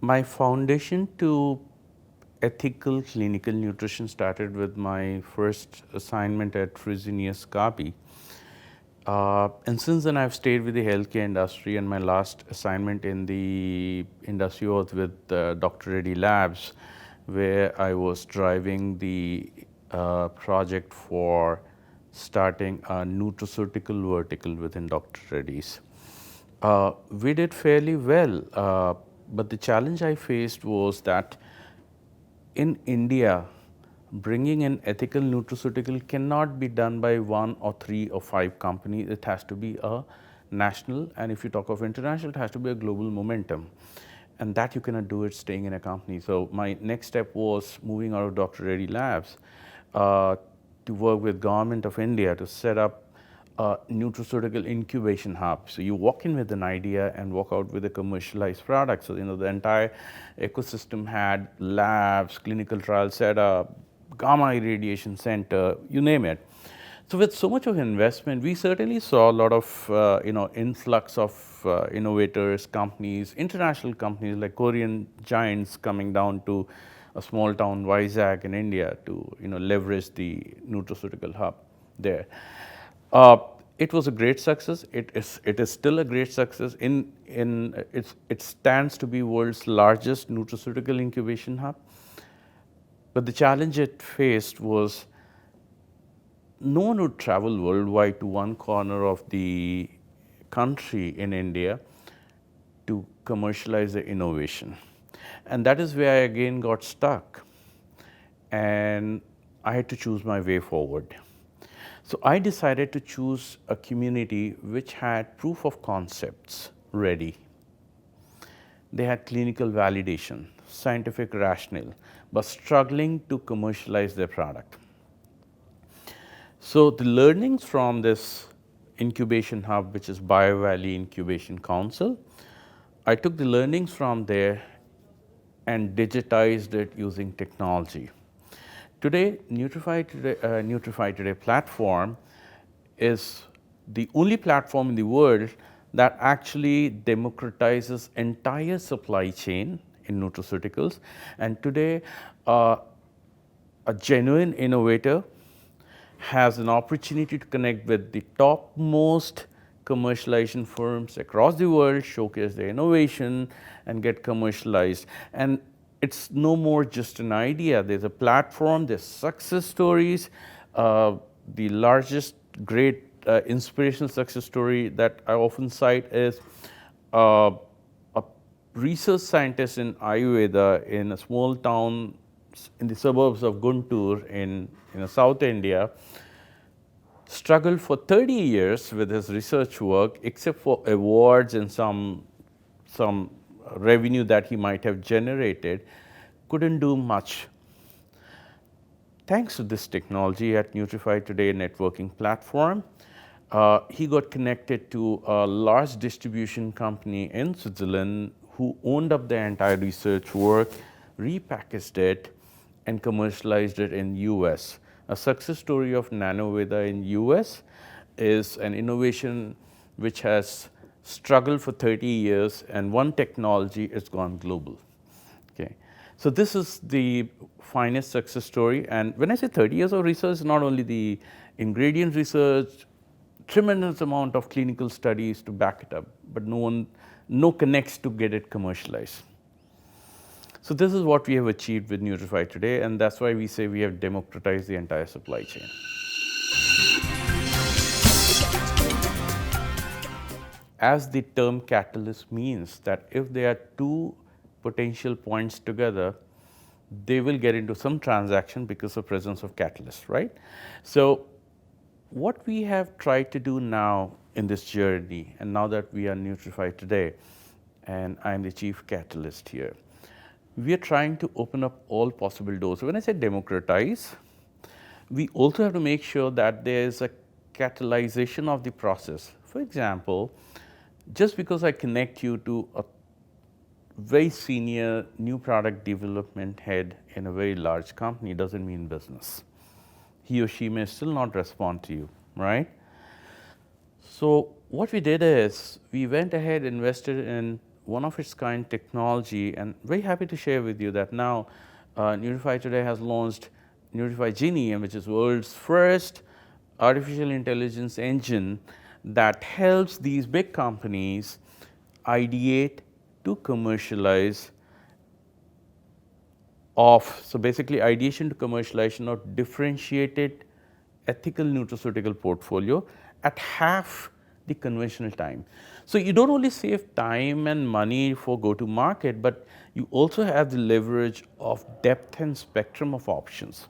My foundation to ethical clinical nutrition started with my first assignment at Fresenius Kabi. And since then, I've stayed with the healthcare industry, and my last assignment in the industry was with Dr. Reddy Labs, where I was driving the project for starting a nutraceutical vertical within Dr. Reddy's. We did fairly well, but the challenge I faced was that in India, bringing in ethical nutraceutical cannot be done by 1 or 3 or 5 companies. It has to be a national, and if you talk of international, it has to be a global momentum. And that you cannot do it staying in a company. So my next step was moving out of Dr. Reddy Labs to work with Government of India to set up a nutraceutical incubation hub. So you walk in with an idea and walk out with a commercialized product. So the entire ecosystem had labs, clinical trial setup, gamma irradiation center, you name it. So with so much of investment, we certainly saw a lot of influx of innovators, companies, international companies like Korean giants coming down to a small town Vizag in India to leverage the nutraceutical hub there. It was a great success. It is still a great success. It stands to be world's largest nutraceutical incubation hub. But the challenge it faced was no one would travel worldwide to one corner of the country in India to commercialize the innovation. And that is where I again got stuck. And I had to choose my way forward. So I decided to choose a community which had proof of concepts ready. They had clinical validation, scientific rationale, but struggling to commercialize their product. So the learnings from this incubation hub, which is BioValley Incubation Council, I took the learnings from there and digitized it using technology. Today, NutrifyToday platform is the only platform in the world that actually democratizes entire supply chain in nutraceuticals. And today, a genuine innovator has an opportunity to connect with the topmost commercialization firms across the world, showcase their innovation, and get commercialized. And it's no more just an idea. There's a platform, there's success stories. The largest great inspirational success story that I often cite is a research scientist in Ayurveda in a small town in the suburbs of Guntur in South India, struggled for 30 years with his research work, except for awards and some revenue that he might have generated, couldn't do much. Thanks to this technology at NutrifyToday networking platform, he got connected to a large distribution company in Switzerland who owned up the entire research work, repackaged it, and commercialized it in US. A success story of NanoVeda in US is an innovation which has struggled for 30 years, and one technology has gone global. Okay. So this is the finest success story. And when I say 30 years of research, not only the ingredient research, tremendous amount of clinical studies to back it up, but no connects to get it commercialized. So this is what we have achieved with NutrifyToday, and that's why we say we have democratized the entire supply chain. As the term catalyst means that if there are two potential points together, they will get into some transaction because of presence of catalyst, right? So what we have tried to do now in this journey, and now that we are NutrifyToday, and I'm the chief catalyst here, we are trying to open up all possible doors. So when I say democratize, we also have to make sure that there is a catalyzation of the process. For example, just because I connect you to a very senior new product development head in a very large company doesn't mean business. He or she may still not respond to you, right? So what we did is we went ahead, invested in one of its kind technology, and very happy to share with you that now NutrifyToday has launched Nutrify Genie, which is world's first artificial intelligence engine that helps these big companies ideate to commercialize so basically ideation to commercialization of differentiated ethical nutraceutical portfolio at half the conventional time. So you don't only save time and money for go to market, but you also have the leverage of depth and spectrum of options.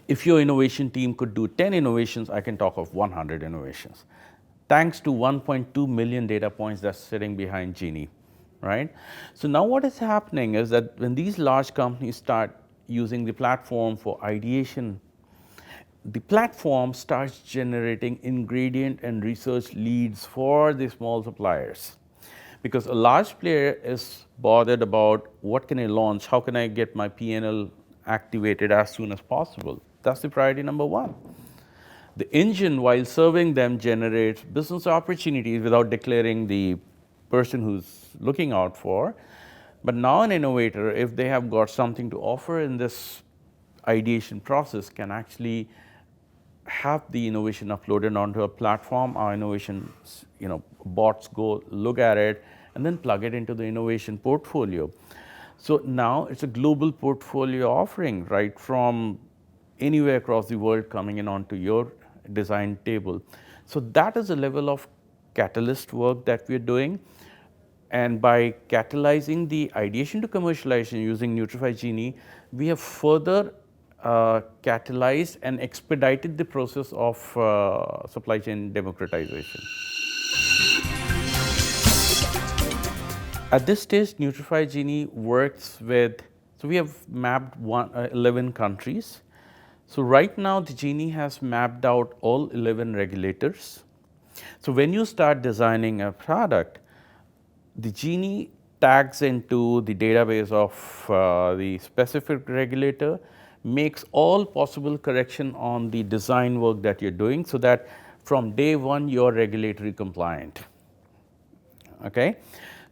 If your innovation team could do 10 innovations, I can talk of 100 innovations, thanks to 1.2 million data points that's sitting behind Genie, right? So now what is happening is that when these large companies start using the platform for ideation, the platform starts generating ingredient and research leads for the small suppliers. Because a large player is bothered about what can I launch, how can I get my P&L activated as soon as possible. That's the priority number one. The engine, while serving them, generates business opportunities without declaring the person who's looking out for. But now an innovator, if they have got something to offer in this ideation process, can actually have the innovation uploaded onto a platform. Our innovation, bots go look at it and then plug it into the innovation portfolio. So now it's a global portfolio offering, right from anywhere across the world coming in onto your design table. So that is the level of catalyst work that we're doing. And by catalyzing the ideation to commercialization using Nutrify Genie, we have further catalyzed and expedited the process of supply chain democratization. At this stage, Nutrify Genie works with, so we have mapped 11 countries. So right now the Genie has mapped out all 11 regulators. So when you start designing a product, the Genie tags into the database of the specific regulator, makes all possible correction on the design work that you're doing, so that from day one you're regulatory compliant. Okay?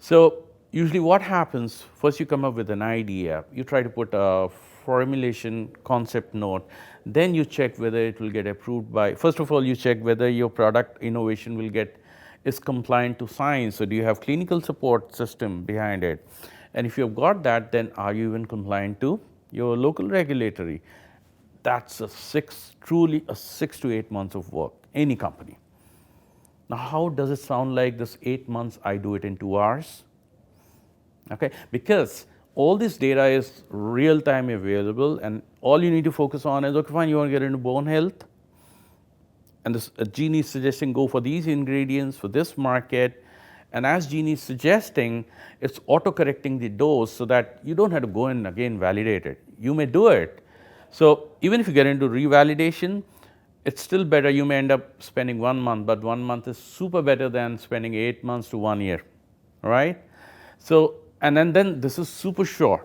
So usually what happens, first you come up with an idea, you try to put a formulation concept note, then you check whether it will get approved by, first of all you check whether your product innovation is compliant to science. So do you have clinical support system behind it? And if you've got that, then are you even compliant to your local regulatory? That's truly a 6 to 8 months of work, any company. Now how does it sound like this 8 months, I do it in 2 hours? Okay, because all this data is real time available, and all you need to focus on is, okay fine, you want to get into bone health, and this Genie is suggesting go for these ingredients for this market, and as Genie is suggesting, it's auto correcting the dose so that you don't have to go and again validate it. You may do it. So even if you get into revalidation, it's still better. You may end up spending 1 month, but 1 month is super better than spending 8 months to 1 year, right? So, and then this is super sure,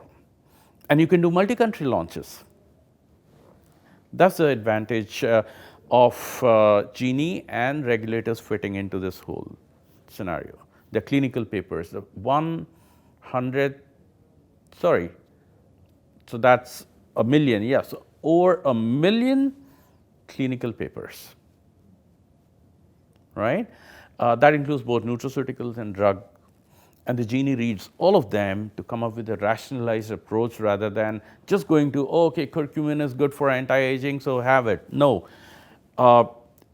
and you can do multi-country launches. That's the advantage of Genie and regulators fitting into this whole scenario. The clinical papers, the 100, sorry, so that's a million, yes, so over 1 million clinical papers, right? That includes both nutraceuticals and drug. And the Genie reads all of them to come up with a rationalized approach rather than just going to, oh, okay, curcumin is good for anti-aging, so have it. No.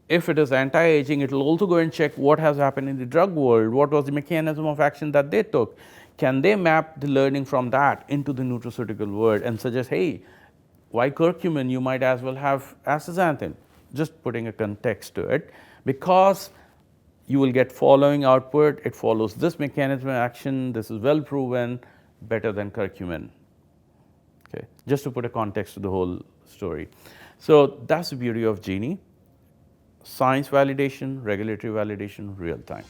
If it is anti-aging, it will also go and check what has happened in the drug world, what was the mechanism of action that they took. Can they map the learning from that into the nutraceutical world and suggest, hey, why curcumin? You might as well have astaxanthin. Just putting a context to it, because you will get following output. It follows this mechanism of action. This is well proven, better than curcumin. Okay, just to put a context to the whole story. So that's the beauty of Genie. Science validation, regulatory validation, real time.